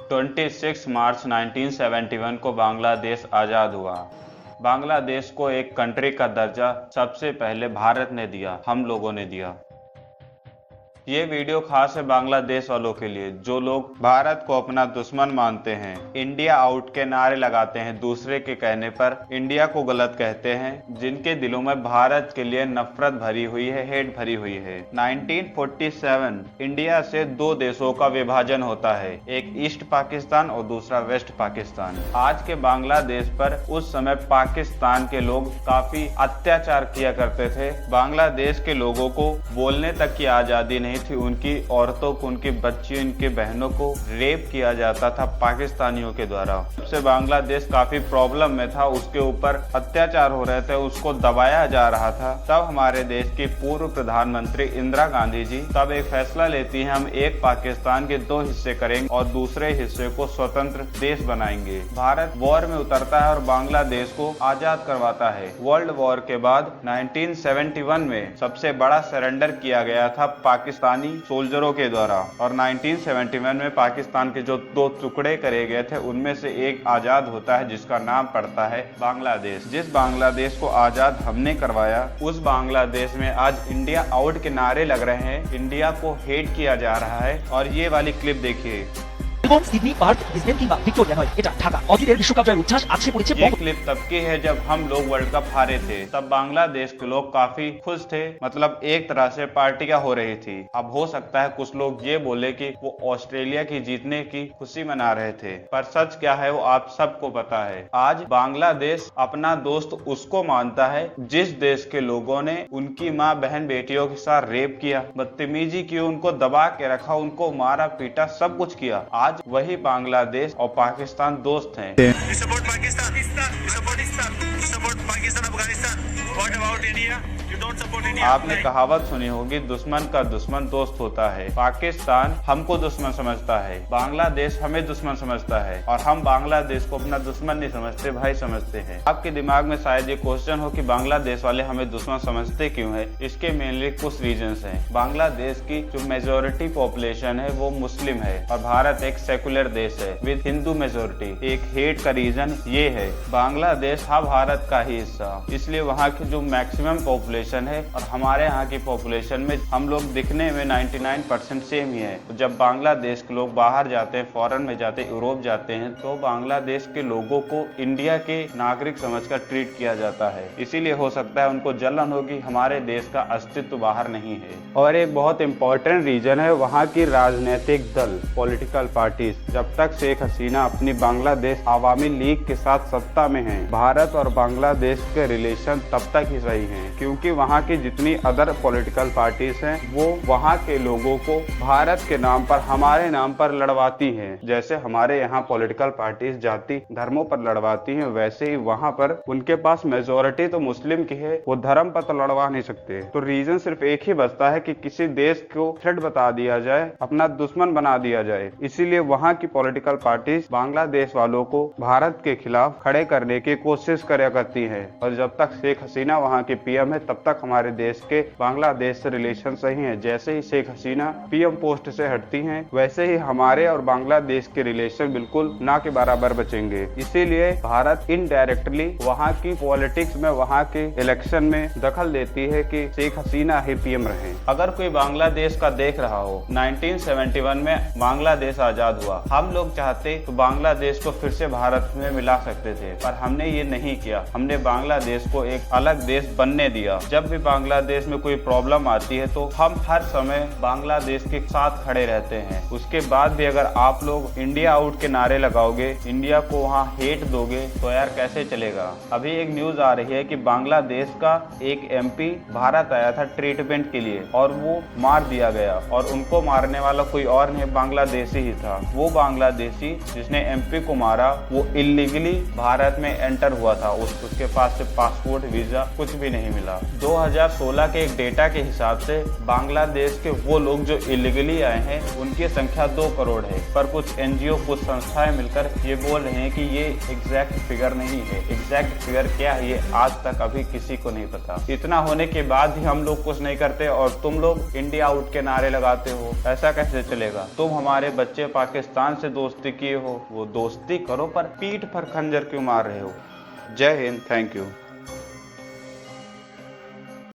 26 मार्च 1971 को बांग्लादेश आज़ाद हुआ। बांग्लादेश को एक कंट्री का दर्जा सबसे पहले भारत ने दिया, हम लोगों ने दिया। ये वीडियो खास है बांग्लादेश वालों के लिए जो लोग भारत को अपना दुश्मन मानते हैं, इंडिया आउट के नारे लगाते हैं, दूसरे के कहने पर इंडिया को गलत कहते हैं, जिनके दिलों में भारत के लिए नफरत भरी हुई है, हेट भरी हुई है। 1947 इंडिया से दो देशों का विभाजन होता है, एक ईस्ट पाकिस्तान और दूसरा वेस्ट पाकिस्तान। आज के बांग्लादेश पर उस समय पाकिस्तान के लोग काफी अत्याचार किया करते थे। बांग्लादेश के लोगों को बोलने तक की आजादी नहीं थी, उनकी औरतों को, उनकी बच्चियों, उनके बहनों को रेप किया जाता था पाकिस्तानियों के द्वारा। जब से बांग्लादेश काफी प्रॉब्लम में था, उसके ऊपर अत्याचार हो रहे थे, उसको दबाया जा रहा था, तब हमारे देश की पूर्व प्रधानमंत्री इंदिरा गांधी जी तब एक फैसला लेती हैं, हम एक पाकिस्तान के दो हिस्से करेंगे और दूसरे हिस्से को स्वतंत्र देश बनाएंगे। भारत वॉर में उतरता है और बांग्लादेश को आजाद करवाता है। वर्ल्ड वॉर के बाद 1971 में सबसे बड़ा सरेंडर किया गया था पाकिस्तानी सोल्जरों के द्वारा, और 1971 में पाकिस्तान के जो दो टुकड़े करे गए थे उनमें से एक आजाद होता है जिसका नाम पड़ता है बांग्लादेश। जिस बांग्लादेश को आजाद हमने करवाया, उस बांग्लादेश में आज इंडिया आउट के नारे लग रहे हैं, इंडिया को हेट किया जा रहा है। और ये वाली क्लिप देखिए। सिडनी, पार्थ, ब्रिस्बेन किंबा ভিক্টোরিয়া নয়, এটা ঢাকা। অজিতের বিশ্বকাপ জয়ের উচ্ছ্বাস আছড়ে পড়েছে। ये क्लिप तब की है जब हम लोग वर्ल्ड कप हारे थे, तब बांग्लादेश के लोग काफी खुश थे, मतलब एक तरह से पार्टियां हो रही थी। अब हो सकता है कुछ लोग ये बोले कि वो ऑस्ट्रेलिया की जीतने की खुशी मना रहे थे, पर सच क्या है वो आप सबको पता है। आज बांग्लादेश अपना दोस्त उसको मानता है जिस देश के लोगों ने उनकी माँ, बहन, बेटियों के साथ रेप किया, बदतमीजी की, उनको दबा के रखा, उनको मारा पीटा, सब कुछ किया। आज वही बांग्लादेश और पाकिस्तान दोस्त हैं। आपने कहावत सुनी होगी, दुश्मन का दुश्मन दोस्त होता है। पाकिस्तान हमको दुश्मन समझता है, बांग्लादेश हमें दुश्मन समझता है, और हम बांग्लादेश को अपना दुश्मन नहीं समझते, भाई समझते हैं। आपके दिमाग में शायद ये क्वेश्चन हो कि बांग्लादेश वाले हमें दुश्मन समझते क्यों है। इसके मेनली कुछ रीजंस हैं। बांग्लादेश की जो मेजोरिटी पॉपुलेशन है वो मुस्लिम है, और भारत एक सेकुलर देश है विद हिंदू मेजोरिटी। एक हेट का रीजन ये है, बांग्लादेश था भारत का ही हिस्सा, इसलिए वहाँ की जो मैक्सिमम पॉपुलेशन है और हमारे यहाँ की पॉपुलेशन में हम लोग दिखने में 99% सेम ही है। तो जब बांग्लादेश के लोग बाहर जाते हैं, फॉरेन में जाते हैं, यूरोप जाते हैं, तो बांग्लादेश के लोगों को इंडिया के नागरिक समझकर ट्रीट किया जाता है। इसीलिए हो सकता है उनको जलन होगी, हमारे देश का अस्तित्व बाहर नहीं है। और एक बहुत इंपॉर्टेंट रीजन है वहाँ की राजनीतिक दल, पॉलिटिकल पार्टीज। जब तक शेख हसीना अपनी बांग्लादेश आवामी लीग के साथ सत्ता में है, भारत और बांग्लादेश के रिलेशन तब तक ही सही हैं, क्योंकि वहाँ की जितनी अदर पॉलिटिकल पार्टीज हैं वो वहाँ के लोगों को भारत के नाम पर, हमारे नाम पर लड़वाती हैं। जैसे हमारे यहाँ पॉलिटिकल पार्टीज जाति धर्मों पर लड़वाती हैं, वैसे ही वहाँ पर उनके पास मेजोरिटी तो मुस्लिम की है, वो धर्म पर तो लड़वा नहीं सकते। तो रीजन सिर्फ एक ही बचता है कि किसी देश को थ्रेट बता दिया जाए, अपना दुश्मन बना दिया जाए। इसीलिए वहाँ की पॉलिटिकल पार्टीज बांग्लादेश वालों को भारत के खिलाफ खड़े करने की कोशिश करया करती है। और जब तक शेख हसीना वहाँ के पीएम है, तब तक हमारे देश के बांग्लादेश से रिलेशन सही हैं। जैसे ही शेख हसीना पीएम पोस्ट से हटती हैं, वैसे ही हमारे और बांग्लादेश के रिलेशन बिल्कुल ना के बराबर बचेंगे। इसीलिए भारत इनडायरेक्टली वहाँ की पॉलिटिक्स में, वहाँ के इलेक्शन में दखल देती है कि शेख हसीना ही पीएम रहे। अगर कोई बांग्लादेश का देख रहा हो, 1971 में बांग्लादेश आजाद हुआ, हम लोग चाहते तो बांग्लादेश को फिर से भारत में मिला सकते थे, पर हमने ये नहीं किया। हमने बांग्लादेश को एक अलग देश बनने दिया। जब भी बांग्लादेश में कोई प्रॉब्लम आती है तो हम हर समय बांग्लादेश के साथ खड़े रहते हैं। उसके बाद भी अगर आप लोग इंडिया आउट के नारे लगाओगे, इंडिया को वहाँ हेट दोगे, तो यार कैसे चलेगा। अभी एक न्यूज आ रही है कि बांग्लादेश का एक एमपी भारत आया था ट्रीटमेंट के लिए और वो मार दिया गया, और उनको मारने वाला कोई और नहीं, बांग्लादेशी ही था। वो बांग्लादेशी जिसने एमपी को मारा वो इलीगली भारत में एंटर हुआ था, उसके पास से पासपोर्ट, वीजा कुछ भी नहीं मिला। 2016 के एक डेटा के हिसाब से बांग्लादेश के वो लोग जो इलीगली आए हैं उनकी संख्या 2 करोड़ है, पर कुछ एनजीओ कुछ संस्थाएं मिलकर ये बोल रहे हैं कि ये एग्जैक्ट फिगर नहीं है। एग्जैक्ट फिगर क्या है ये आज तक अभी किसी को नहीं पता। इतना होने के बाद भी हम लोग कुछ नहीं करते और तुम लोग इंडिया आउट के नारे लगाते हो, ऐसा कैसे चलेगा? तुम हमारे बच्चे पाकिस्तान से दोस्ती किए हो, वो दोस्ती करो पर पीठ पर खंजर क्यों मार रहे हो? जय हिंद, थैंक यू।